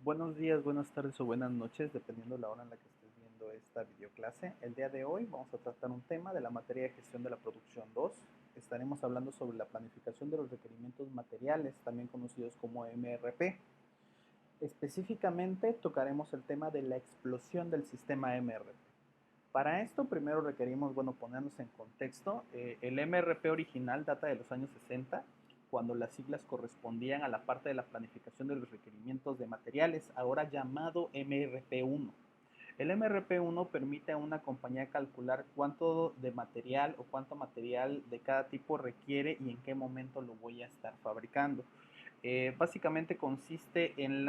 Buenos días, buenas tardes o buenas noches, dependiendo de la hora en la que estés viendo esta videoclase. El día de hoy vamos a tratar un tema de la materia de gestión de la producción 2. Estaremos hablando sobre la planificación de los requerimientos materiales, también conocidos como MRP. Específicamente tocaremos el tema de la explosión del sistema MRP. Para esto primero requerimos, ponernos en contexto. El MRP original data de los años 60, cuando las siglas correspondían a la parte de la planificación de los requerimientos de materiales, ahora llamado MRP1. El MRP1 permite a una compañía calcular cuánto de material o cuánto material de cada tipo requiere y en qué momento lo voy a estar fabricando. Básicamente consiste en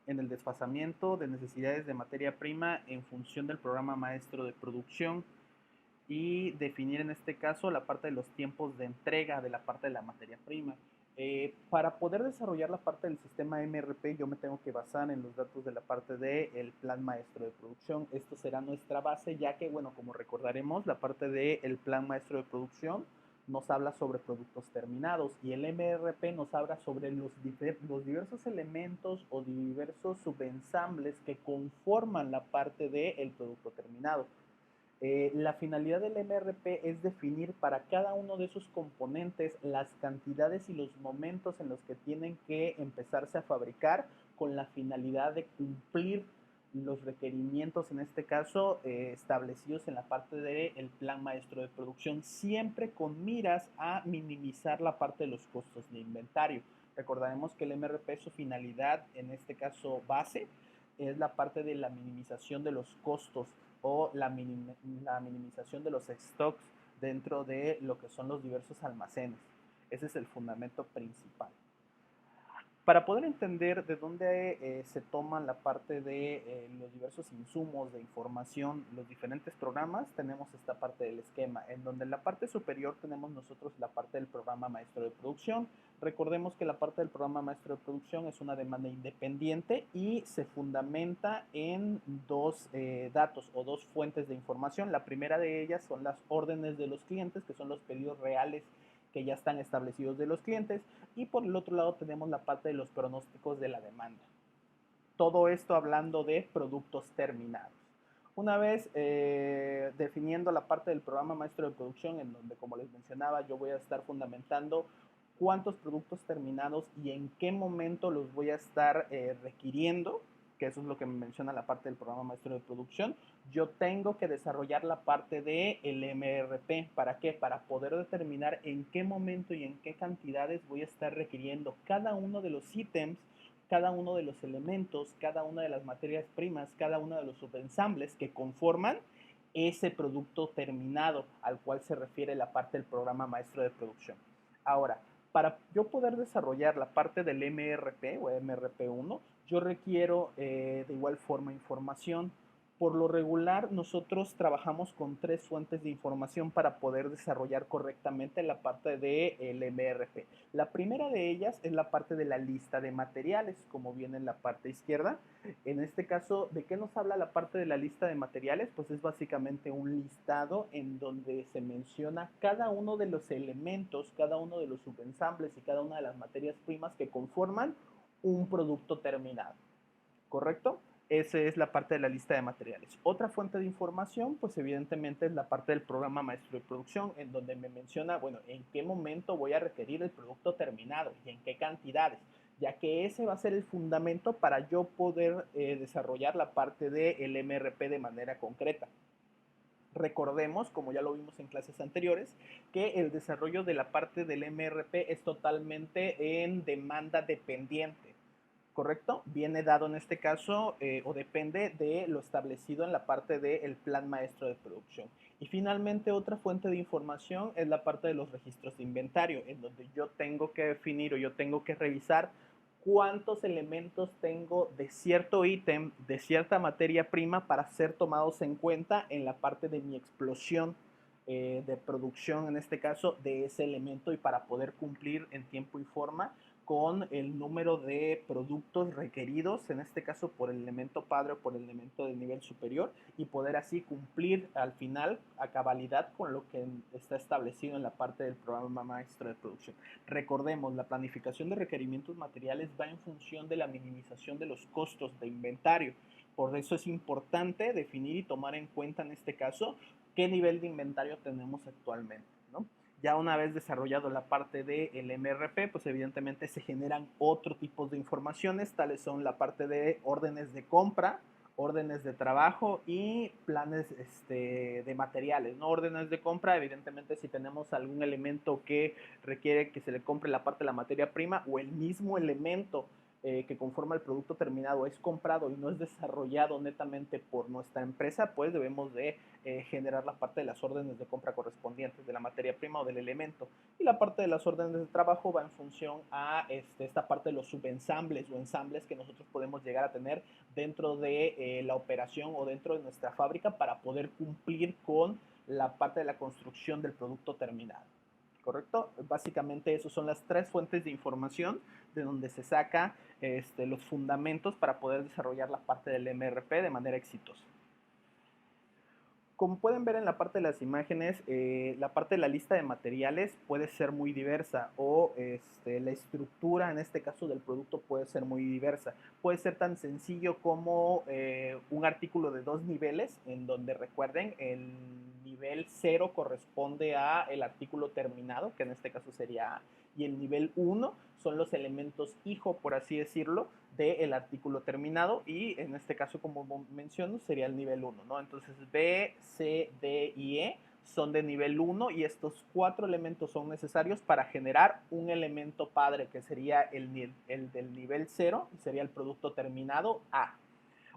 el desfasamiento de necesidades de materia prima en función del programa maestro de producción y definir en este caso la parte de los tiempos de entrega de la parte de la materia prima. Para poder desarrollar la parte del sistema MRP, yo me tengo que basar en los datos de la parte del plan maestro de producción. Esto será nuestra base, ya que, como recordaremos, la parte del plan maestro de producción nos habla sobre productos terminados y el MRP nos habla sobre los diversos elementos o diversos subensambles que conforman la parte del producto terminado. La finalidad del MRP es definir para cada uno de esos componentes las cantidades y los momentos en los que tienen que empezarse a fabricar con la finalidad de cumplir los requerimientos, en este caso, establecidos en la parte del plan maestro de producción, siempre con miras a minimizar la parte de los costos de inventario. Recordaremos que el MRP, su finalidad, en este caso base, es la parte de la minimización de los costos o la minimización de los stocks dentro de lo que son los diversos almacenes. Ese es el fundamento principal. Para poder entender de dónde se toman la parte de los diversos insumos de información, los diferentes programas, tenemos esta parte del esquema, en donde en la parte superior tenemos nosotros la parte del programa maestro de producción. Recordemos que la parte del programa maestro de producción es una demanda independiente y se fundamenta en dos datos o dos fuentes de información. La primera de ellas son las órdenes de los clientes, que son los pedidos reales que ya están establecidos de los clientes, y por el otro lado tenemos la parte de los pronósticos de la demanda. Todo esto hablando de productos terminados. Una vez definiendo la parte del programa maestro de producción, en donde, como les mencionaba, yo voy a estar fundamentando cuántos productos terminados y en qué momento los voy a estar requiriendo, que eso es lo que me menciona la parte del programa maestro de producción. Yo tengo que desarrollar la parte del MRP. ¿Para qué? Para poder determinar en qué momento y en qué cantidades voy a estar requiriendo cada uno de los ítems, cada uno de los elementos, cada una de las materias primas, cada uno de los subensambles que conforman ese producto terminado al cual se refiere la parte del programa maestro de producción. Ahora, para yo poder desarrollar la parte del MRP o MRP1, yo requiero de igual forma información. Por lo regular, nosotros trabajamos con tres fuentes de información para poder desarrollar correctamente la parte del MRP. La primera de ellas es la parte de la lista de materiales, como viene en la parte izquierda. En este caso, ¿de qué nos habla la parte de la lista de materiales? Pues es básicamente un listado en donde se menciona cada uno de los elementos, cada uno de los subensambles y cada una de las materias primas que conforman un producto terminado. ¿Correcto? Esa es la parte de la lista de materiales. Otra fuente de información, pues evidentemente es la parte del programa maestro de producción, en donde me menciona, en qué momento voy a requerir el producto terminado y en qué cantidades, ya que ese va a ser el fundamento para yo poder desarrollar la parte del MRP de manera concreta. Recordemos, como ya lo vimos en clases anteriores, que el desarrollo de la parte del MRP es totalmente en demanda dependiente. ¿Correcto? Viene dado en este caso o depende de lo establecido en la parte del plan maestro de producción. Y finalmente otra fuente de información es la parte de los registros de inventario, en donde yo tengo que definir o yo tengo que revisar cuántos elementos tengo de cierto ítem, de cierta materia prima para ser tomados en cuenta en la parte de mi explosión de producción, en este caso, de ese elemento y para poder cumplir en tiempo y forma con el número de productos requeridos, en este caso por el elemento padre o por el elemento de nivel superior, y poder así cumplir al final a cabalidad con lo que está establecido en la parte del programa maestro de producción. Recordemos, la planificación de requerimientos materiales va en función de la minimización de los costos de inventario. Por eso es importante definir y tomar en cuenta en este caso qué nivel de inventario tenemos actualmente, ¿no? Ya una vez desarrollado la parte del MRP, pues evidentemente se generan otro tipo de informaciones, tales son la parte de órdenes de compra, órdenes de trabajo y planes de materiales, ¿no? Órdenes de compra, evidentemente si tenemos algún elemento que requiere que se le compre la parte de la materia prima o el mismo elemento que conforma el producto terminado es comprado y no es desarrollado netamente por nuestra empresa, pues debemos de generar la parte de las órdenes de compra correspondientes de la materia prima o del elemento. Y la parte de las órdenes de trabajo va en función a esta parte de los subensambles o ensambles que nosotros podemos llegar a tener dentro de la operación o dentro de nuestra fábrica para poder cumplir con la parte de la construcción del producto terminado. ¿Correcto? Básicamente esas son las tres fuentes de información de donde se saca los fundamentos para poder desarrollar la parte del MRP de manera exitosa. Como pueden ver en la parte de las imágenes, la parte de la lista de materiales puede ser muy diversa o la estructura, en este caso del producto, puede ser muy diversa. Puede ser tan sencillo como un artículo de 2 niveles, en donde recuerden, el nivel 0 corresponde a el artículo terminado, que en este caso sería A, y el nivel 1 son los elementos hijo, por así decirlo, del artículo terminado, y en este caso, como menciono, sería el nivel 1, ¿no? Entonces B, C, D y E son de nivel 1 y estos 4 elementos son necesarios para generar un elemento padre que sería el del nivel 0 y sería el producto terminado A.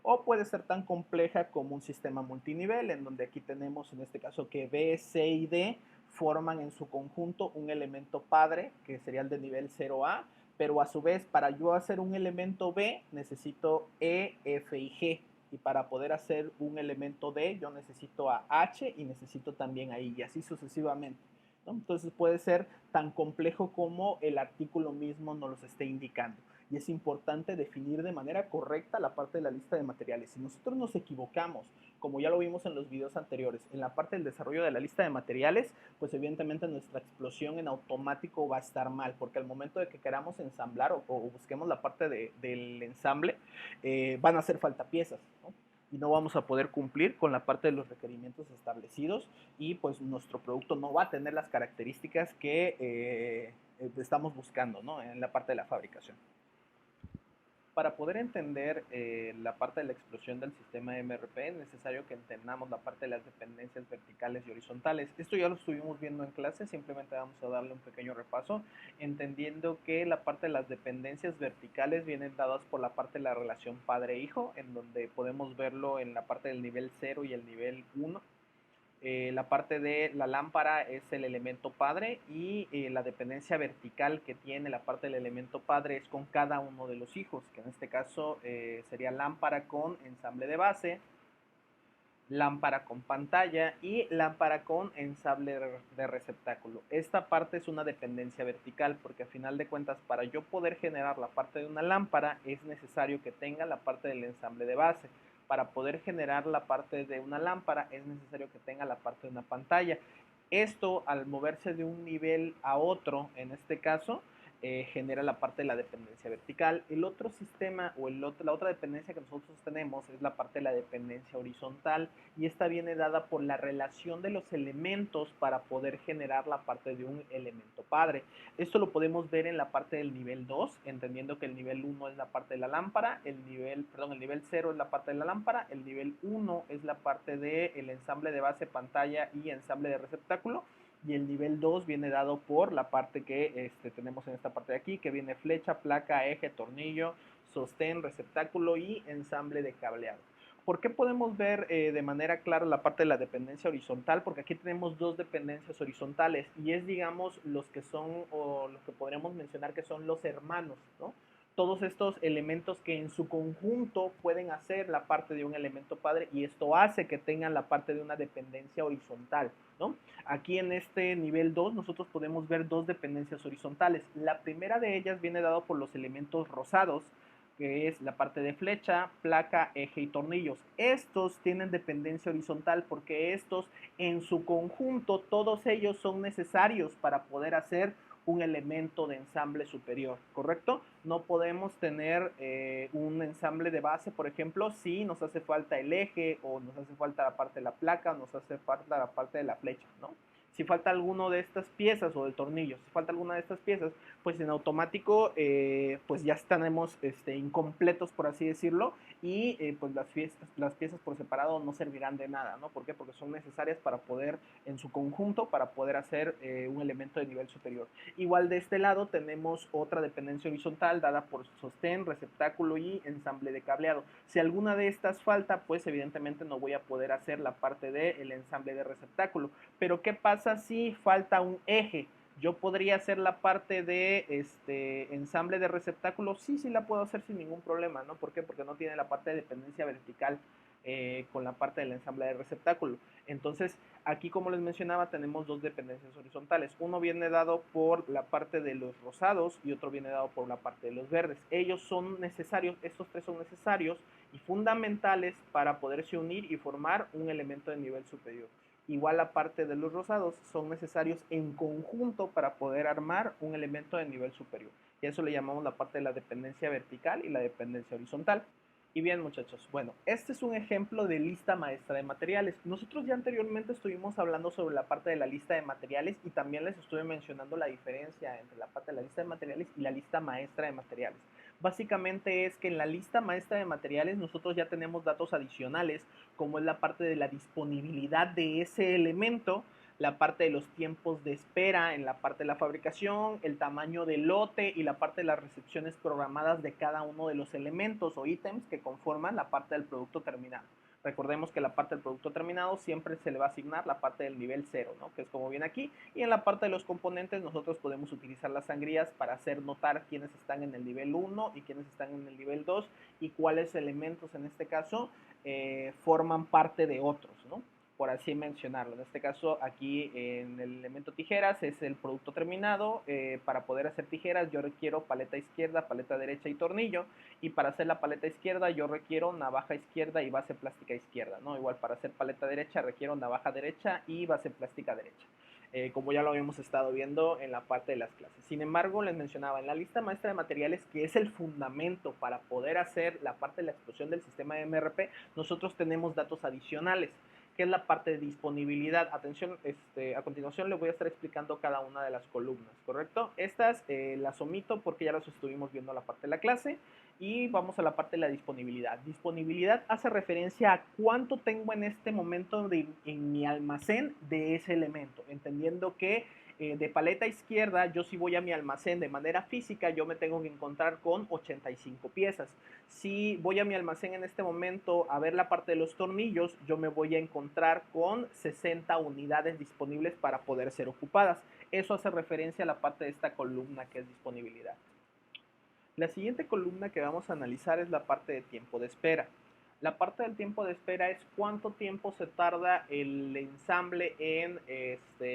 O puede ser tan compleja como un sistema multinivel, en donde aquí tenemos en este caso que B, C y D forman en su conjunto un elemento padre, que sería el de nivel 0A, pero a su vez para yo hacer un elemento B necesito E, F y G. Y para poder hacer un elemento D yo necesito a H y necesito también a I, y así sucesivamente, ¿no? Entonces puede ser tan complejo como el artículo mismo nos los esté indicando. Y es importante definir de manera correcta la parte de la lista de materiales. Si nosotros nos equivocamos, como ya lo vimos en los videos anteriores, en la parte del desarrollo de la lista de materiales, pues evidentemente nuestra explosión en automático va a estar mal, porque al momento de que queramos ensamblar o busquemos la parte del ensamble, van a hacer falta piezas, ¿no? Y no vamos a poder cumplir con la parte de los requerimientos establecidos y pues nuestro producto no va a tener las características que estamos buscando, ¿no? En la parte de la fabricación. Para poder entender la parte de la explosión del sistema MRP es necesario que entendamos la parte de las dependencias verticales y horizontales. Esto ya lo estuvimos viendo en clase, simplemente vamos a darle un pequeño repaso, entendiendo que la parte de las dependencias verticales vienen dadas por la parte de la relación padre-hijo, en donde podemos verlo en la parte del nivel 0 y el nivel 1. La parte de la lámpara es el elemento padre y la dependencia vertical que tiene la parte del elemento padre es con cada uno de los hijos, que en este caso sería lámpara con ensamble de base, lámpara con pantalla y lámpara con ensamble de receptáculo. Esta parte es una dependencia vertical porque a final de cuentas para yo poder generar la parte de una lámpara es necesario que tenga la parte del ensamble de base. Para poder generar la parte de una lámpara es necesario que tenga la parte de una pantalla. Esto al moverse de un nivel a otro, en este caso, genera la parte de la dependencia vertical. El otro sistema o la otra dependencia que nosotros tenemos es la parte de la dependencia horizontal y esta viene dada por la relación de los elementos para poder generar la parte de un elemento padre. Esto lo podemos ver en la parte del nivel 2, entendiendo que el nivel 1 es la parte de la lámpara, el nivel 0 es la parte de la lámpara, el nivel 1 es la parte del ensamble de base, pantalla y ensamble de receptáculo, y el nivel 2 viene dado por la parte que tenemos en esta parte de aquí, que viene flecha, placa, eje, tornillo, sostén, receptáculo y ensamble de cableado. ¿Por qué podemos ver de manera clara la parte de la dependencia horizontal? Porque aquí tenemos dos dependencias horizontales y es, digamos, los que son, o los que podríamos mencionar que son los hermanos, ¿no? todos estos elementos que en su conjunto pueden hacer la parte de un elemento padre, y esto hace que tengan la parte de una dependencia horizontal, ¿no? Aquí en este nivel 2 nosotros podemos ver dos dependencias horizontales. La primera de ellas viene dado por los elementos rosados, que es la parte de flecha, placa, eje y tornillos. Estos tienen dependencia horizontal porque estos en su conjunto, todos ellos son necesarios para poder hacer un elemento de ensamble superior, ¿correcto? No podemos tener un ensamble de base, por ejemplo, si nos hace falta el eje o nos hace falta la parte de la placa, nos hace falta la parte de la flecha, ¿no? Si falta alguno de estas piezas o del tornillo, si falta alguna de estas piezas, pues en automático pues ya estaremos incompletos, por así decirlo, y pues las piezas por separado no servirán de nada, ¿no? ¿Por qué? Porque son necesarias para poder, en su conjunto, para poder hacer un elemento de nivel superior. Igual de este lado tenemos otra dependencia horizontal dada por sostén, receptáculo y ensamble de cableado. Si alguna de estas falta, pues evidentemente no voy a poder hacer la parte del ensamble de receptáculo. Pero ¿qué pasa si falta un eje? Yo podría hacer la parte de ensamble de receptáculo, sí la puedo hacer sin ningún problema, ¿no? ¿Por qué? Porque no tiene la parte de dependencia vertical con la parte del ensamble de receptáculo. Entonces, aquí como les mencionaba, tenemos dos dependencias horizontales. Uno viene dado por la parte de los rosados y otro viene dado por la parte de los verdes. Ellos son necesarios, estos tres son necesarios y fundamentales para poderse unir y formar un elemento de nivel superior. Igual la parte de los rosados son necesarios en conjunto para poder armar un elemento de nivel superior. Y eso le llamamos la parte de la dependencia vertical y la dependencia horizontal. Y bien, muchachos, bueno, este es un ejemplo de lista maestra de materiales. Nosotros ya anteriormente estuvimos hablando sobre la parte de la lista de materiales y también les estuve mencionando la diferencia entre la parte de la lista de materiales y la lista maestra de materiales. Básicamente es que en la lista maestra de materiales nosotros ya tenemos datos adicionales, como es la parte de la disponibilidad de ese elemento, la parte de los tiempos de espera en la parte de la fabricación, el tamaño del lote y la parte de las recepciones programadas de cada uno de los elementos o ítems que conforman la parte del producto terminado. Recordemos que la parte del producto terminado siempre se le va a asignar la parte del nivel 0, ¿no? Que es como viene aquí. Y en la parte de los componentes nosotros podemos utilizar las sangrías para hacer notar quiénes están en el nivel 1 y quiénes están en el nivel 2 y cuáles elementos en este caso forman parte de otros, ¿no? Por así mencionarlo. En este caso, aquí en el elemento tijeras es el producto terminado. Para poder hacer tijeras yo requiero paleta izquierda, paleta derecha y tornillo. Y para hacer la paleta izquierda yo requiero navaja izquierda y base plástica izquierda, ¿no? Igual para hacer paleta derecha requiero navaja derecha y base plástica derecha. Como ya lo habíamos estado viendo en la parte de las clases. Sin embargo, les mencionaba, en la lista maestra de materiales, que es el fundamento para poder hacer la parte de la explosión del sistema de MRP, nosotros tenemos datos adicionales, que es la parte de disponibilidad. Atención, a continuación les voy a estar explicando cada una de las columnas, ¿correcto? Estas las omito porque ya las estuvimos viendo en la parte de la clase. Y vamos a la parte de la disponibilidad. Disponibilidad hace referencia a cuánto tengo en este momento en mi almacén de ese elemento, entendiendo que de paleta izquierda, yo si voy a mi almacén de manera física, yo me tengo que encontrar con 85 piezas. Si voy a mi almacén en este momento a ver la parte de los tornillos, yo me voy a encontrar con 60 unidades disponibles para poder ser ocupadas. Eso hace referencia a la parte de esta columna que es disponibilidad. La siguiente columna que vamos a analizar es la parte de tiempo de espera. La parte del tiempo de espera es cuánto tiempo se tarda el ensamble en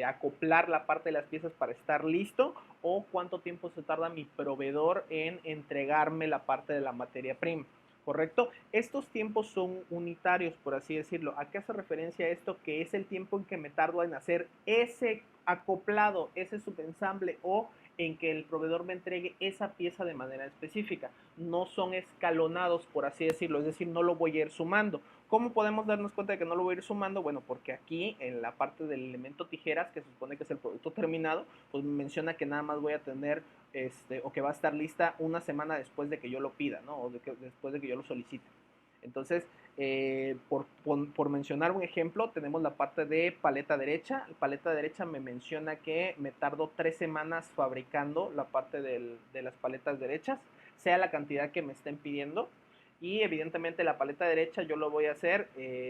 acoplar la parte de las piezas para estar listo, o cuánto tiempo se tarda mi proveedor en entregarme la parte de la materia prima. ¿Correcto? Estos tiempos son unitarios, por así decirlo. ¿A qué hace referencia esto? Que es el tiempo en que me tardo en hacer ese acoplado, ese subensamble, o en que el proveedor me entregue esa pieza de manera específica. No son escalonados, por así decirlo, es decir, no lo voy a ir sumando. ¿Cómo podemos darnos cuenta de que no lo voy a ir sumando? Bueno, porque aquí en la parte del elemento tijeras, que se supone que es el producto terminado, pues menciona que nada más voy a tener o que va a estar lista una semana después de que yo lo pida, ¿no? O después de que yo lo solicite. Entonces, por mencionar un ejemplo, tenemos la parte de paleta derecha. Paleta derecha me menciona que me tardo 3 semanas fabricando la parte de las paletas derechas, sea la cantidad que me estén pidiendo. Y evidentemente la paleta derecha yo lo voy a hacer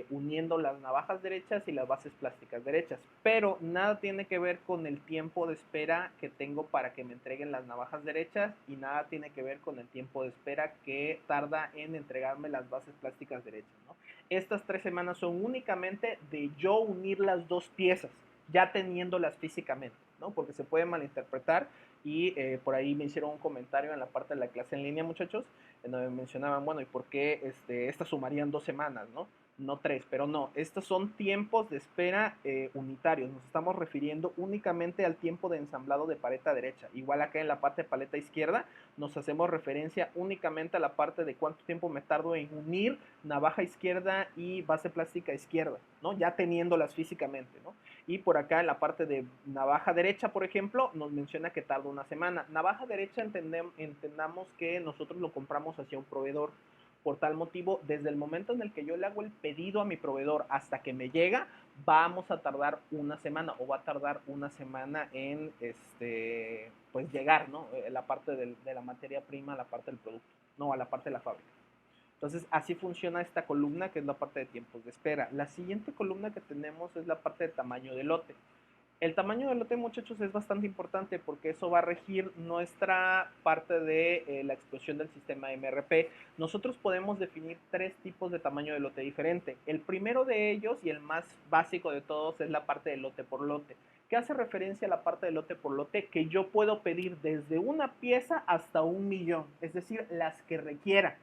uniendo las navajas derechas y las bases plásticas derechas. Pero nada tiene que ver con el tiempo de espera que tengo para que me entreguen las navajas derechas y nada tiene que ver con el tiempo de espera que tarda en entregarme las bases plásticas derechas, ¿no? Estas 3 semanas son únicamente de yo unir las dos piezas, ya teniéndolas físicamente, ¿no? Porque se puede malinterpretar y por ahí me hicieron un comentario en la parte de la clase en línea, muchachos, en donde mencionaban, bueno, ¿y por qué estas sumarían 2 semanas, no? No 3, pero no, estos son tiempos de espera unitarios, nos estamos refiriendo únicamente al tiempo de ensamblado de paleta derecha. Igual acá en la parte de paleta izquierda nos hacemos referencia únicamente a la parte de cuánto tiempo me tardo en unir navaja izquierda y base plástica izquierda, ¿no? Ya teniéndolas físicamente, ¿no? Y por acá en la parte de navaja derecha, por ejemplo, nos menciona que tarda 1 semana. Navaja derecha entendamos que nosotros lo compramos hacia un proveedor. Por tal motivo, desde el momento en el que yo le hago el pedido a mi proveedor hasta que me llega, vamos a tardar 1 semana o va a tardar 1 semana en pues llegar, ¿no? La parte de la materia prima a la parte del producto, no a la parte de la fábrica. Entonces, así funciona esta columna, que es la parte de tiempos de espera. La siguiente columna que tenemos es la parte de tamaño de lote. El tamaño del lote, muchachos, es bastante importante porque eso va a regir nuestra parte de la explosión del sistema MRP. Nosotros podemos definir 3 tipos de tamaño de lote diferente. El primero de ellos y el más básico de todos es la parte de lote por lote. ¿Qué hace referencia a la parte de lote por lote? Que yo puedo pedir desde una pieza hasta 1 millón, es decir, las que requiera.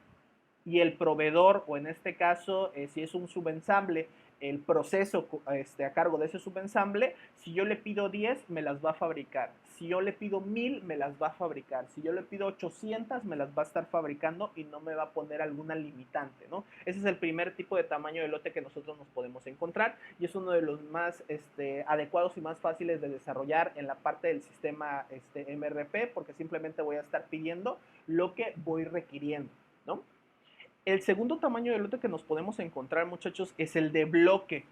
Y el proveedor, o en este caso, si es un subensamble, el proceso a cargo de ese subensamble, si yo le pido 10, me las va a fabricar. Si yo le pido 1000, me las va a fabricar. Si yo le pido 800, me las va a estar fabricando y no me va a poner alguna limitante, ¿no? Ese es el primer tipo de tamaño de lote que nosotros nos podemos encontrar y es uno de los más adecuados y más fáciles de desarrollar en la parte del sistema MRP, porque simplemente voy a estar pidiendo lo que voy requiriendo, ¿no? El segundo tamaño de lote que nos podemos encontrar, muchachos, es el de bloque.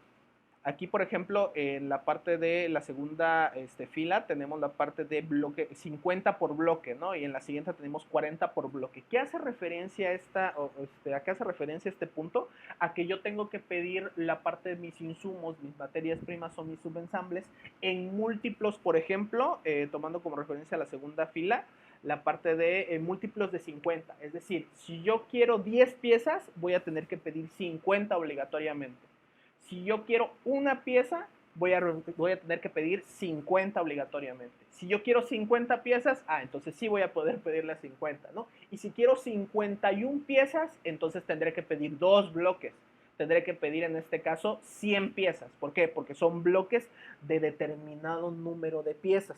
Aquí, por ejemplo, en la parte de la segunda fila tenemos la parte de bloque 50 por bloque, ¿no? Y en la siguiente tenemos 40 por bloque. ¿Qué hace referencia a qué hace referencia este punto? A que yo tengo que pedir la parte de mis insumos, mis materias primas o mis subensambles en múltiplos, por ejemplo, tomando como referencia la segunda fila, la parte de múltiplos de 50. Es decir, si yo quiero 10 piezas, voy a tener que pedir 50 obligatoriamente. Si yo quiero una pieza, voy a tener que pedir 50 obligatoriamente. Si yo quiero 50 piezas, entonces sí voy a poder pedir las 50, ¿no? Y si quiero 51 piezas, entonces tendré que pedir 2 bloques. Tendré que pedir en este caso 100 piezas. ¿Por qué? Porque son bloques de determinado número de piezas.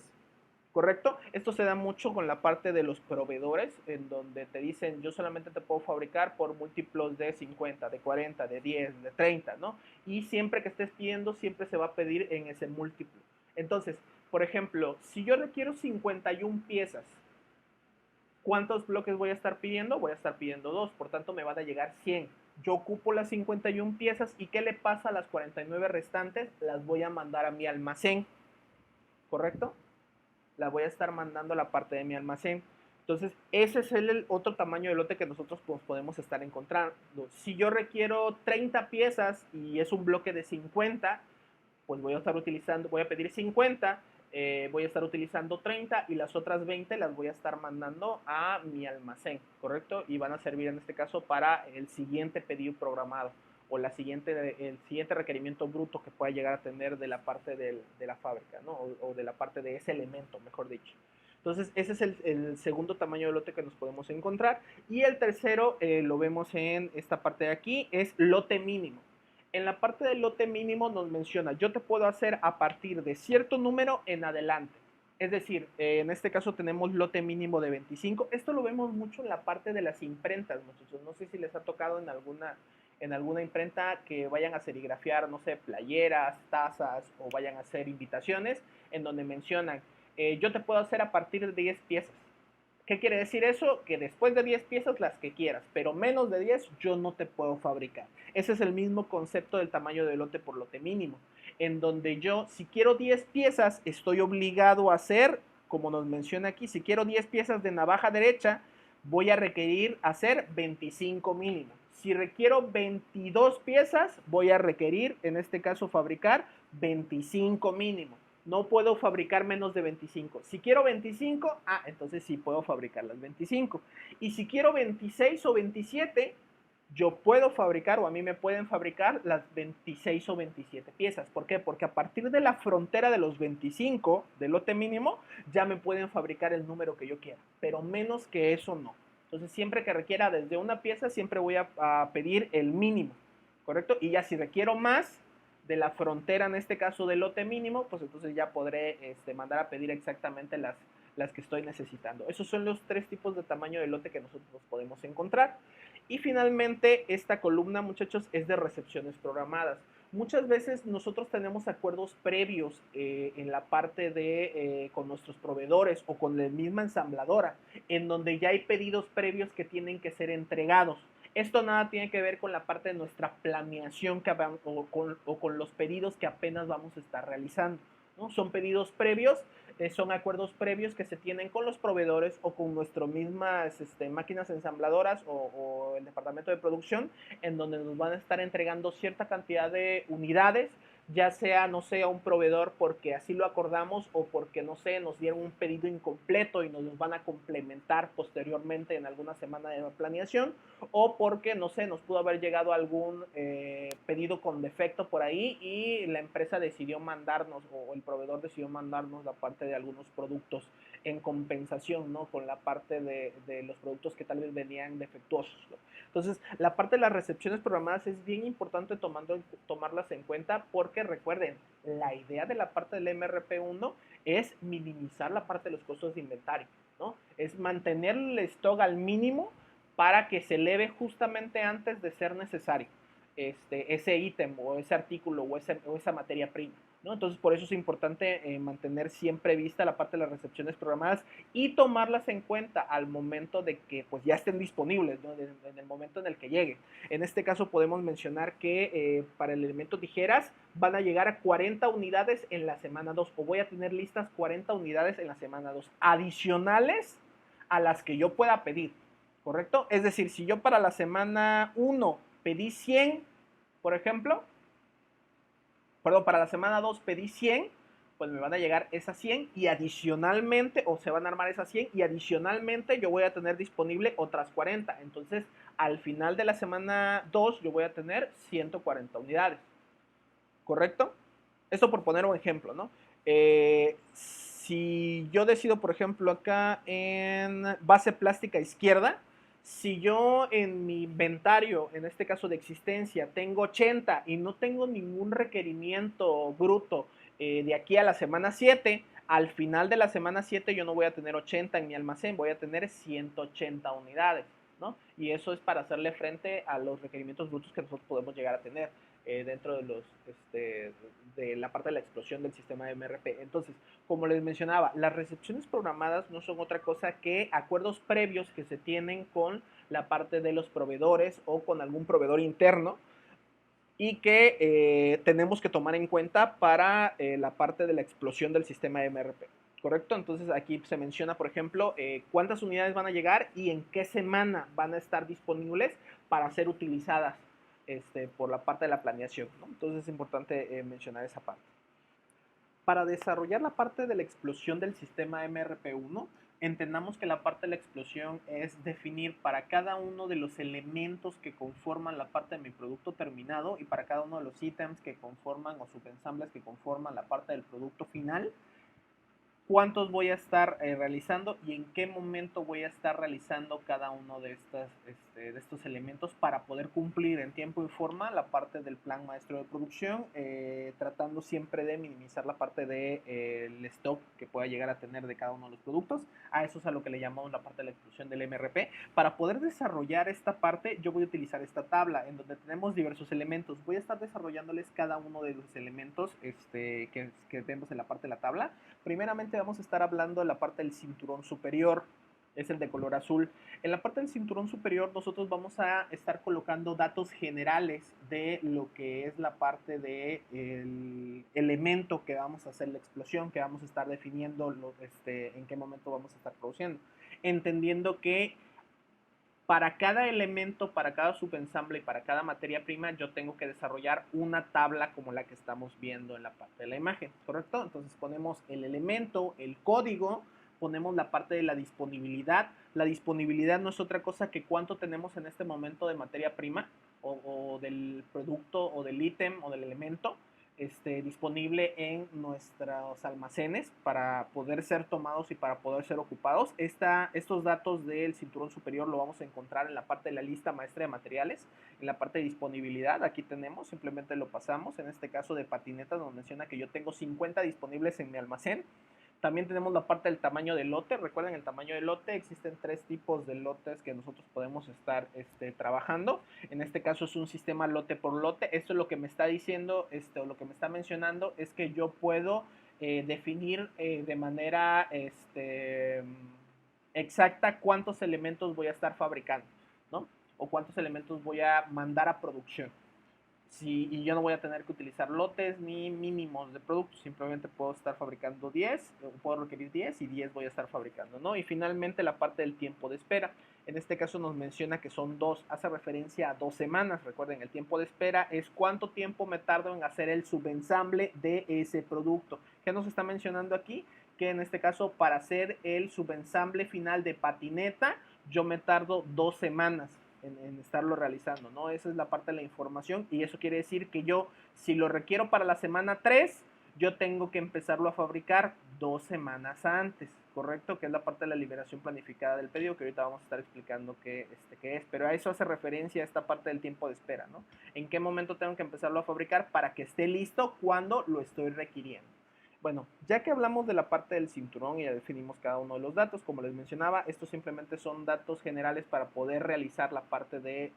¿Correcto? Esto se da mucho con la parte de los proveedores, en donde te dicen, yo solamente te puedo fabricar por múltiplos de 50, de 40, de 10, de 30, ¿no? Y siempre que estés pidiendo, siempre se va a pedir en ese múltiplo. Entonces, por ejemplo, si yo requiero 51 piezas, ¿cuántos bloques voy a estar pidiendo? Voy a estar pidiendo 2, por tanto me van a llegar 100. Yo ocupo las 51 piezas y ¿qué le pasa a las 49 restantes? Las voy a mandar a mi almacén, ¿correcto? La voy a estar mandando a la parte de mi almacén. Entonces, ese es el otro tamaño de lote que nosotros podemos estar encontrando. Si yo requiero 30 piezas y es un bloque de 50, pues voy a pedir 50, voy a estar utilizando 30 y las otras 20 las voy a estar mandando a mi almacén, ¿correcto? Y van a servir en este caso para el siguiente pedido programado o el siguiente requerimiento bruto que pueda llegar a tener de la parte de la fábrica, ¿no? O de la parte de ese elemento, mejor dicho. Entonces, ese es el segundo tamaño de lote que nos podemos encontrar. Y el tercero, lo vemos en esta parte de aquí, es lote mínimo. En la parte del lote mínimo nos menciona, yo te puedo hacer a partir de cierto número en adelante. Es decir, en este caso tenemos lote mínimo de 25. Esto lo vemos mucho en la parte de las imprentas, muchachos. No sé si les ha tocado en alguna imprenta que vayan a serigrafiar, no sé, playeras, tazas o vayan a hacer invitaciones en donde mencionan, yo te puedo hacer a partir de 10 piezas. ¿Qué quiere decir eso? Que después de 10 piezas las que quieras, pero menos de 10 yo no te puedo fabricar. Ese es el mismo concepto del tamaño de lote por lote mínimo, en donde yo, si quiero 10 piezas, estoy obligado a hacer, como nos menciona aquí, si quiero 10 piezas de navaja derecha, voy a requerir hacer 25 mínimo. Si requiero 22 piezas, voy a requerir, en este caso, fabricar 25 mínimo. No puedo fabricar menos de 25. Si quiero 25, entonces sí puedo fabricar las 25. Y si quiero 26 o 27, yo puedo fabricar, o a mí me pueden fabricar las 26 o 27 piezas. ¿Por qué? Porque a partir de la frontera de los 25 del lote mínimo, ya me pueden fabricar el número que yo quiera, pero menos que eso no. Entonces, siempre que requiera desde una pieza, siempre voy a pedir el mínimo, ¿correcto? Y ya si requiero más de la frontera, en este caso del lote mínimo, pues entonces ya podré mandar a pedir exactamente las que estoy necesitando. Esos son los 3 tipos de tamaño de lote que nosotros podemos encontrar. Y finalmente, esta columna, muchachos, es de recepciones programadas. Muchas veces nosotros tenemos acuerdos previos en la parte de con nuestros proveedores o con la misma ensambladora, en donde ya hay pedidos previos que tienen que ser entregados. Esto nada tiene que ver con la parte de nuestra planeación o con los pedidos que apenas vamos a estar realizando, ¿no? Son pedidos previos, son acuerdos previos que se tienen con los proveedores o con nuestras mismas máquinas ensambladoras o el departamento de producción, en donde nos van a estar entregando cierta cantidad de unidades, ya sea, no sé, a un proveedor porque así lo acordamos o porque, no sé, nos dieron un pedido incompleto y nos los van a complementar posteriormente en alguna semana de planeación, o porque, no sé, nos pudo haber llegado algún pedido con defecto por ahí y la empresa decidió mandarnos, o el proveedor decidió mandarnos la parte de algunos productos en compensación, ¿no? Con la parte de los productos que tal vez venían defectuosos, ¿no? Entonces, la parte de las recepciones programadas es bien importante tomarlas en cuenta porque recuerden, la idea de la parte del MRP1 es minimizar la parte de los costos de inventario, ¿no? Es mantener el stock al mínimo para que se eleve justamente antes de ser necesario ese ítem o ese artículo o esa materia prima, ¿no? Entonces, por eso es importante mantener siempre vista la parte de las recepciones programadas y tomarlas en cuenta al momento de que pues ya estén disponibles, ¿no? En el momento en el que lleguen. En este caso podemos mencionar que para el elemento tijeras van a llegar a 40 unidades en la semana 2 o voy a tener listas 40 unidades en la semana 2 adicionales a las que yo pueda pedir, ¿correcto? Es decir, si yo para la semana 1 pedí 100, por ejemplo, perdón, para la semana 2 pedí 100, pues me van a llegar esas 100 y adicionalmente, o se van a armar esas 100 y adicionalmente yo voy a tener disponible otras 40. Entonces, al final de la semana 2 yo voy a tener 140 unidades, ¿correcto? Esto por poner un ejemplo, ¿no? Si yo decido, por ejemplo, acá en base plástica izquierda, si yo en mi inventario, en este caso de existencia, tengo 80 y no tengo ningún requerimiento bruto de aquí a la semana 7, al final de la semana 7 yo no voy a tener 80 en mi almacén, voy a tener 180 unidades, ¿no? Y eso es para hacerle frente a los requerimientos brutos que nosotros podemos llegar a tener dentro de los de la parte de la explosión del sistema de MRP. Entonces, como les mencionaba, las recepciones programadas no son otra cosa que acuerdos previos que se tienen con la parte de los proveedores o con algún proveedor interno y que tenemos que tomar en cuenta para la parte de la explosión del sistema de MRP. ¿Correcto? Entonces aquí se menciona, por ejemplo, cuántas unidades van a llegar y en qué semana van a estar disponibles para ser utilizadas por la parte de la planeación, ¿no? Entonces es importante mencionar esa parte. Para desarrollar la parte de la explosión del sistema MRP1, entendamos que la parte de la explosión es definir para cada uno de los elementos que conforman la parte de mi producto terminado y para cada uno de los ítems que conforman o subensambles que conforman la parte del producto final, cuántos voy a estar realizando y en qué momento voy a estar realizando cada uno de estos elementos para poder cumplir en tiempo y forma la parte del plan maestro de producción, tratando siempre de minimizar la parte del stock que pueda llegar a tener de cada uno de los productos. A eso es a lo que le llamamos la parte de la exclusión del MRP. Para poder desarrollar esta parte, yo voy a utilizar esta tabla en donde tenemos diversos elementos. Voy a estar desarrollándoles cada uno de los elementos que vemos en la parte de la tabla. Primeramente vamos a estar hablando de la parte del cinturón superior, es el de color azul. En la parte del cinturón superior nosotros vamos a estar colocando datos generales de lo que es la parte del elemento que vamos a hacer la explosión, que vamos a estar definiendo en qué momento vamos a estar produciendo. Entendiendo que para cada elemento, para cada subensamble y para cada materia prima, yo tengo que desarrollar una tabla como la que estamos viendo en la parte de la imagen, ¿correcto? Entonces ponemos el elemento, el código, ponemos la parte de la disponibilidad. La disponibilidad no es otra cosa que cuánto tenemos en este momento de materia prima o del producto o del ítem o del elemento disponible en nuestros almacenes para poder ser tomados y para poder ser ocupados. Estos datos del cinturón superior lo vamos a encontrar en la parte de la lista maestra de materiales, en la parte de disponibilidad. Aquí tenemos, simplemente lo pasamos. En este caso de patinetas nos menciona que yo tengo 50 disponibles en mi almacén. También tenemos la parte del tamaño del lote. Recuerden el tamaño del lote. Existen 3 tipos de lotes que nosotros podemos estar trabajando. En este caso es un sistema lote por lote. Esto es lo que me está diciendo, o lo que me está mencionando es que yo puedo definir de manera exacta cuántos elementos voy a estar fabricando, ¿no? O cuántos elementos voy a mandar a producción. Y yo no voy a tener que utilizar lotes ni mínimos de productos, simplemente puedo estar fabricando 10, puedo requerir 10 y 10 voy a estar fabricando, ¿no? Y finalmente la parte del tiempo de espera. En este caso nos menciona que son 2, hace referencia a 2 semanas. Recuerden, el tiempo de espera es cuánto tiempo me tardo en hacer el subensamble de ese producto. ¿Qué nos está mencionando aquí? Que en este caso para hacer el subensamble final de patineta, yo me tardo 2 semanas en estarlo realizando, ¿no? Esa es la parte de la información y eso quiere decir que yo, si lo requiero para la semana 3, yo tengo que empezarlo a fabricar 2 semanas antes, ¿correcto? Que es la parte de la liberación planificada del pedido, que ahorita vamos a estar explicando qué es, pero a eso hace referencia a esta parte del tiempo de espera, ¿no? ¿En qué momento tengo que empezarlo a fabricar para que esté listo cuando lo estoy requiriendo? Bueno, ya que hablamos de la parte del cinturón y ya definimos cada uno de los datos, como les mencionaba, estos simplemente son datos generales para poder realizar la parte de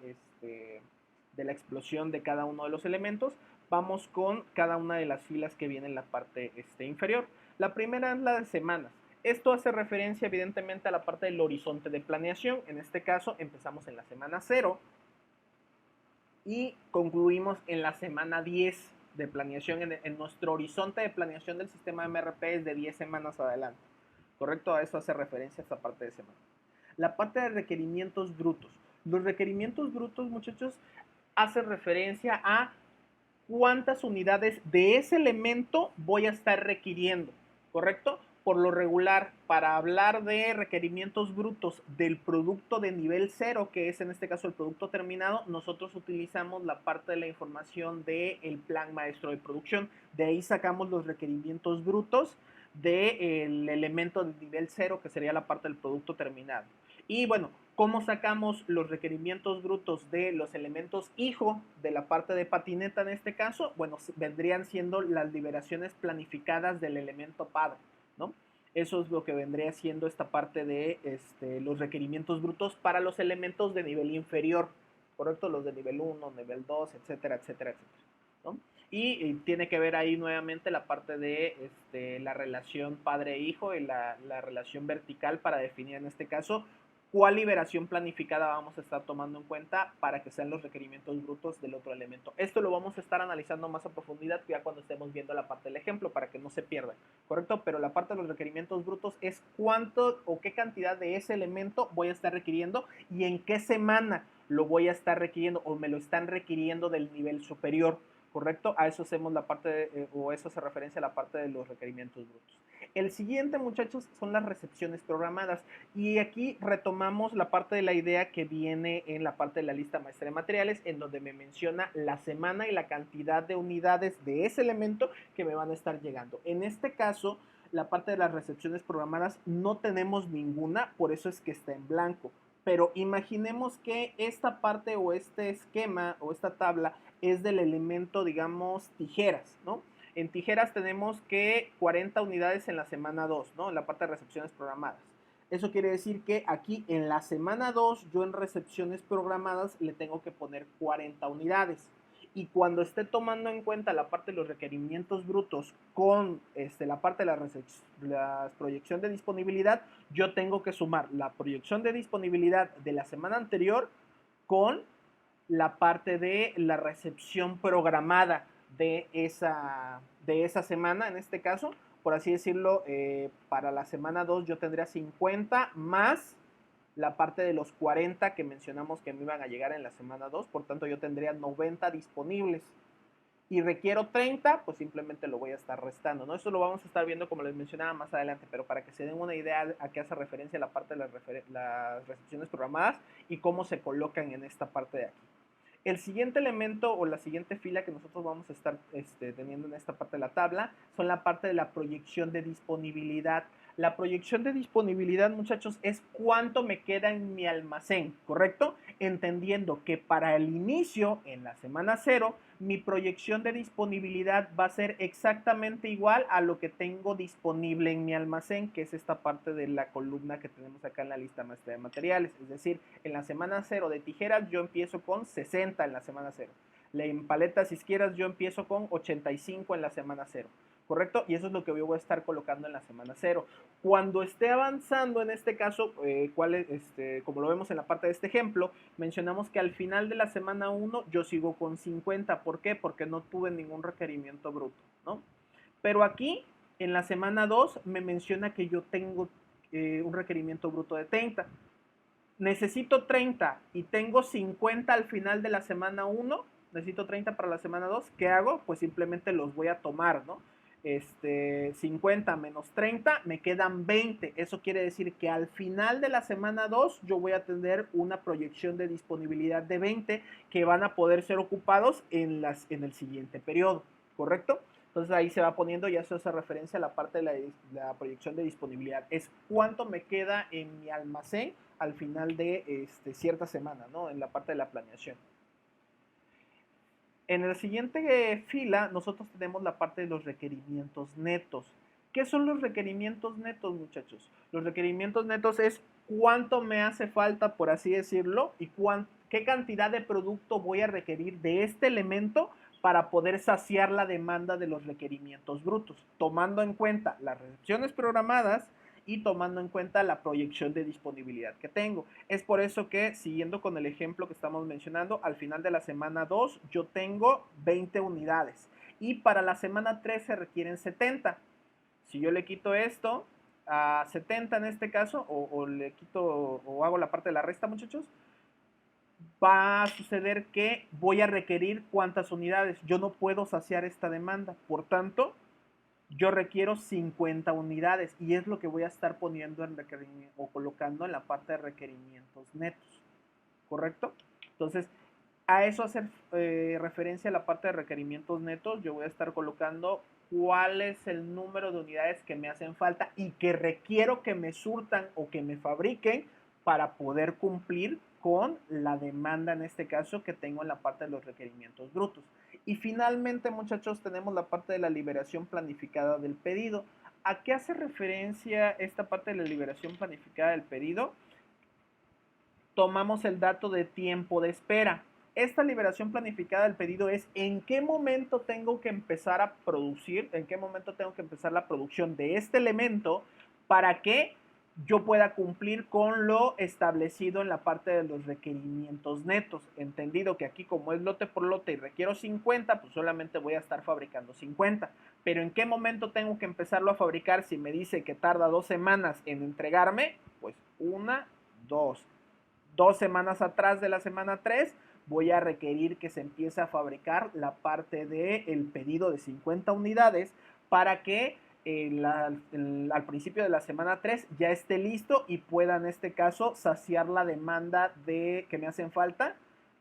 la explosión de cada uno de los elementos. Vamos con cada una de las filas que viene en la parte inferior. La primera es la de semanas. Esto hace referencia evidentemente a la parte del horizonte de planeación. En este caso empezamos en la semana 0 y concluimos en la semana 10 de planeación. En nuestro horizonte de planeación del sistema MRP es de 10 semanas adelante. ¿Correcto? A eso hace referencia esta parte de semana. La parte de requerimientos brutos. Los requerimientos brutos, muchachos, hace referencia a cuántas unidades de ese elemento voy a estar requiriendo, ¿correcto? Por lo regular, para hablar de requerimientos brutos del producto de nivel 0, que es en este caso el producto terminado, nosotros utilizamos la parte de la información del plan maestro de producción. De ahí sacamos los requerimientos brutos del elemento de nivel 0, que sería la parte del producto terminado. Y bueno, ¿cómo sacamos los requerimientos brutos de los elementos hijo de la parte de patineta en este caso? Bueno, vendrían siendo las liberaciones planificadas del elemento padre, ¿no? Eso es lo que vendría siendo esta parte de los requerimientos brutos para los elementos de nivel inferior, ¿correcto? Los de nivel 1, nivel 2, etcétera, etcétera, etcétera, ¿no? Y tiene que ver ahí nuevamente la parte de la relación padre-hijo y la relación vertical para definir en este caso cuál liberación planificada vamos a estar tomando en cuenta para que sean los requerimientos brutos del otro elemento. Esto lo vamos a estar analizando más a profundidad ya cuando estemos viendo la parte del ejemplo para que no se pierda, ¿correcto? Pero la parte de los requerimientos brutos es cuánto o qué cantidad de ese elemento voy a estar requiriendo y en qué semana lo voy a estar requiriendo o me lo están requiriendo del nivel superior, ¿correcto? A eso hacemos la parte, o eso hace referencia a la parte de los requerimientos brutos. El siguiente, muchachos, son las recepciones programadas. Y aquí retomamos la parte de la idea que viene en la parte de la lista maestra de materiales, en donde me menciona la semana y la cantidad de unidades de ese elemento que me van a estar llegando. En este caso, la parte de las recepciones programadas no tenemos ninguna, por eso es que está en blanco. Pero imaginemos que esta parte o este esquema o esta tabla es del elemento, digamos, tijeras, ¿no? En tijeras tenemos que 40 unidades en la semana 2, ¿no? En la parte de recepciones programadas. Eso quiere decir que aquí en la semana 2, yo en recepciones programadas le tengo que poner 40 unidades. Y cuando esté tomando en cuenta la parte de los requerimientos brutos con la parte de la proyección de disponibilidad, yo tengo que sumar la proyección de disponibilidad de la semana anterior con la parte de la recepción programada de esa semana, en este caso, por así decirlo, para la semana 2 yo tendría 50 más la parte de los 40 que mencionamos que me iban a llegar en la semana 2, por tanto yo tendría 90 disponibles. Y requiero 30, pues simplemente lo voy a estar restando, ¿no? Eso lo vamos a estar viendo como les mencionaba más adelante, pero para que se den una idea a qué hace referencia la parte de las recepciones programadas y cómo se colocan en esta parte de aquí. El siguiente elemento o la siguiente fila que nosotros vamos a estar teniendo en esta parte de la tabla son la parte de la proyección de disponibilidad. La proyección de disponibilidad, muchachos, es cuánto me queda en mi almacén, ¿correcto? Entendiendo que para el inicio, en la semana 0, mi proyección de disponibilidad va a ser exactamente igual a lo que tengo disponible en mi almacén, que es esta parte de la columna que tenemos acá en la lista maestra de materiales. Es decir, en la semana 0 de tijeras yo empiezo con 60 en la semana 0. En paletas izquierdas yo empiezo con 85 en la semana 0. ¿Correcto? Y eso es lo que yo voy a estar colocando en la semana 0. Cuando esté avanzando, en este caso, como lo vemos en la parte de este ejemplo, mencionamos que al final de la semana 1 yo sigo con 50. ¿Por qué? Porque no tuve ningún requerimiento bruto, ¿no? Pero aquí, en la semana 2, me menciona que yo tengo un requerimiento bruto de 30. Necesito 30 y tengo 50 al final de la semana 1, necesito 30 para la semana 2, ¿qué hago? Pues simplemente los voy a tomar, ¿no? 50 menos 30, me quedan 20. Eso quiere decir que al final de la semana 2 yo voy a tener una proyección de disponibilidad de 20 que van a poder ser ocupados en el siguiente periodo, ¿correcto? Entonces ahí se va poniendo, ya se hace referencia a la parte de la proyección de disponibilidad. Es cuánto me queda en mi almacén al final de cierta semana, ¿no? En la parte de la planeación. En la siguiente fila, nosotros tenemos la parte de los requerimientos netos. ¿Qué son los requerimientos netos, muchachos? Los requerimientos netos es cuánto me hace falta, por así decirlo, y qué cantidad de producto voy a requerir de este elemento para poder saciar la demanda de los requerimientos brutos, tomando en cuenta las recepciones programadas y tomando en cuenta la proyección de disponibilidad que tengo. Es por eso que, siguiendo con el ejemplo que estamos mencionando, al final de la semana 2 yo tengo 20 unidades y para la semana 3 se requieren 70. Si yo le quito esto a 70 en este caso, o le quito o hago la parte de la resta, muchachos, va a suceder que voy a requerir cuántas unidades. Yo no puedo saciar esta demanda. Por tanto, yo requiero 50 unidades y es lo que voy a estar poniendo en requerimiento o colocando en la parte de requerimientos netos, ¿correcto? Entonces, a eso hacer referencia a la parte de requerimientos netos, yo voy a estar colocando cuál es el número de unidades que me hacen falta y que requiero que me surtan o que me fabriquen para poder cumplir con la demanda, en este caso, que tengo en la parte de los requerimientos brutos. Y finalmente, muchachos, tenemos la parte de la liberación planificada del pedido. ¿A qué hace referencia esta parte de la liberación planificada del pedido? Tomamos el dato de tiempo de espera. Esta liberación planificada del pedido es en qué momento tengo que empezar a producir, en qué momento tengo que empezar la producción de este elemento para que yo pueda cumplir con lo establecido en la parte de los requerimientos netos. Entendido que aquí como es lote por lote y requiero 50, pues solamente voy a estar fabricando 50. Pero en qué momento tengo que empezarlo a fabricar si me dice que tarda 2 semanas en entregarme, pues 1, 2 semanas atrás de la semana 3, voy a requerir que se empiece a fabricar la parte del pedido de 50 unidades para que al principio de la semana 3 ya esté listo y pueda en este caso saciar la demanda que me hacen falta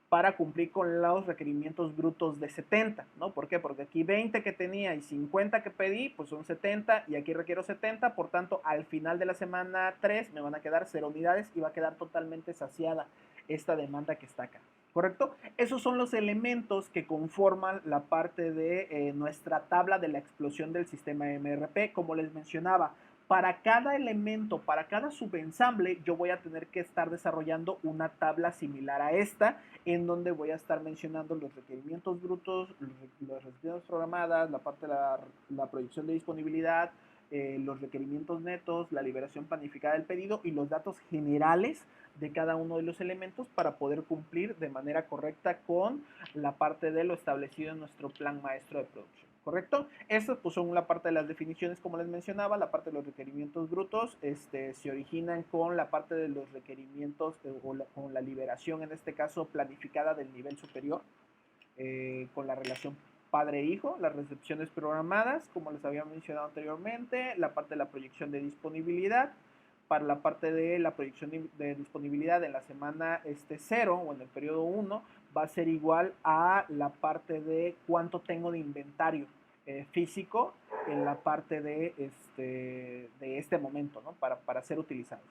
para cumplir con los requerimientos brutos de 70, ¿no? ¿Por qué? Porque aquí 20 que tenía y 50 que pedí, pues son 70 y aquí requiero 70, por tanto, al final de la semana 3 me van a quedar 0 unidades y va a quedar totalmente saciada esta demanda que está acá, ¿correcto? Esos son los elementos que conforman la parte de nuestra tabla de la explosión del sistema MRP, como les mencionaba. Para cada elemento, para cada subensamble, yo voy a tener que estar desarrollando una tabla similar a esta, en donde voy a estar mencionando los requerimientos brutos, las requerimientos programadas, la parte de la proyección de disponibilidad, los requerimientos netos, la liberación planificada del pedido y los datos generales de cada uno de los elementos para poder cumplir de manera correcta con la parte de lo establecido en nuestro plan maestro de producción. ¿Correcto? Estas pues son la parte de las definiciones, como les mencionaba, la parte de los requerimientos brutos, se originan con la parte de los requerimientos con la liberación, en este caso planificada del nivel superior, con la relación padre-hijo, las recepciones programadas, como les había mencionado anteriormente, la parte de la proyección de disponibilidad, para la parte de la proyección de disponibilidad en la semana 0 o en el periodo 1 va a ser igual a la parte de cuánto tengo de inventario físico en la parte de este momento, ¿no? Para ser utilizados.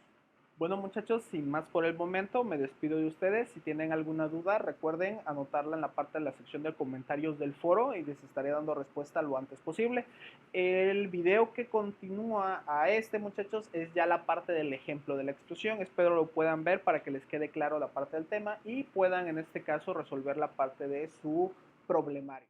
Bueno, muchachos, sin más por el momento, me despido de ustedes. Si tienen alguna duda, recuerden anotarla en la parte de la sección de comentarios del foro y les estaré dando respuesta lo antes posible. El video que continúa a muchachos, es ya la parte del ejemplo de la explosión. Espero lo puedan ver para que les quede claro la parte del tema y puedan, en este caso, resolver la parte de su problemario.